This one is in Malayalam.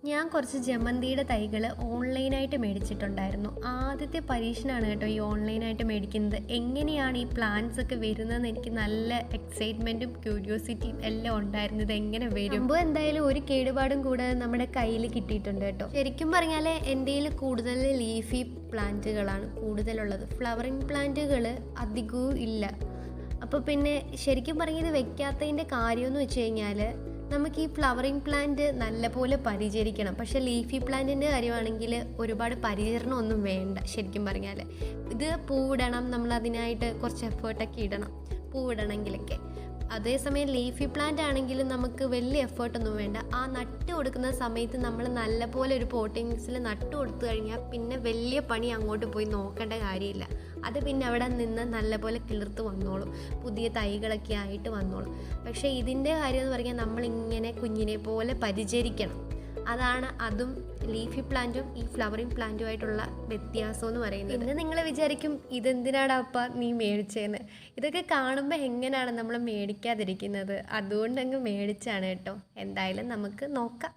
ഞാൻ കുറച്ച് ജമന്തിയുടെ തൈകൾ ഓൺലൈനായിട്ട് മേടിച്ചിട്ടുണ്ടായിരുന്നു. ആദ്യത്തെ പരീക്ഷണമാണ് കേട്ടോ ഈ ഓൺലൈനായിട്ട് മേടിക്കുന്നത്. എങ്ങനെയാണ് ഈ പ്ലാന്റ്സ് ഒക്കെ വരുന്നതെന്ന് എനിക്ക് നല്ല എക്സൈറ്റ്മെൻറ്റും ക്യൂരിയോസിറ്റിയും എല്ലാം ഉണ്ടായിരുന്നത്. എങ്ങനെ വരുമ്പോൾ എന്തായാലും ഒരു കേടുപാടും കൂടാതെ നമ്മുടെ കയ്യിൽ കിട്ടിയിട്ടുണ്ട് കേട്ടോ. ശരിക്കും പറഞ്ഞാൽ എൻ്റെ കയ്യിൽ കൂടുതൽ ലീഫി പ്ലാന്റുകളാണ് കൂടുതലുള്ളത്. ഫ്ലവറിങ് പ്ലാന്റുകൾ അധികവും ഇല്ല. അപ്പോൾ പിന്നെ ശരിക്കും പറഞ്ഞത് വെക്കാത്തതിൻ്റെ കാര്യമെന്ന് വെച്ച് കഴിഞ്ഞാൽ നമുക്ക് ഈ ഫ്ലവറിങ് പ്ലാന്റ് നല്ലപോലെ പരിചരിക്കണം. പക്ഷേ ലീഫി പ്ലാന്റിൻ്റെ കാര്യമാണെങ്കിൽ ഒരുപാട് പരിചരണമൊന്നും വേണ്ട. ശരിക്കും പറഞ്ഞാൽ ഇത് പൂവിടണം, നമ്മൾ അതിനായിട്ട് കുറച്ച് എഫേർട്ടൊക്കെ ഇടണം പൂവിടണമെങ്കിലൊക്കെ. അതേസമയം ലീഫി പ്ലാന്റ് ആണെങ്കിലും നമുക്ക് വലിയ എഫേർട്ടൊന്നും വേണ്ട. ആ നട്ട് കൊടുക്കുന്ന സമയത്ത് നമ്മൾ നല്ലപോലെ ഒരു പോട്ടിംഗ് മിക്സിൽ നട്ട് കൊടുത്തു കഴിഞ്ഞാൽ പിന്നെ വലിയ പണി അങ്ങോട്ട് പോയി നോക്കേണ്ട കാര്യമില്ല. അത് പിന്നെ അവിടെ നിന്ന് നല്ലപോലെ കിളിർത്ത് വന്നോളും, പുതിയ തൈകളൊക്കെ ആയിട്ട് വന്നോളും. പക്ഷേ ഇതിൻ്റെ കാര്യം എന്ന് പറഞ്ഞാൽ നമ്മളിങ്ങനെ കുഞ്ഞിനെ പോലെ പരിചരിക്കണം. അതാണ് അതും ലീഫി പ്ലാന്റും ഈ ഫ്ലവറിങ് പ്ലാന്റുമായിട്ടുള്ള വ്യത്യാസം എന്ന് പറയുന്നത്. പിന്നെ നിങ്ങൾ വിചാരിക്കും ഇതെന്തിനാടാ അപ്പ നീ മേടിച്ചതെന്ന്. ഇതൊക്കെ കാണുമ്പോൾ എങ്ങനെയാണ് നമ്മൾ മേടിക്കാതിരിക്കുന്നത്? അതുകൊണ്ടങ്ങ് മേടിച്ചാണ് കേട്ടോ. എന്തായാലും നമുക്ക് നോക്കാം.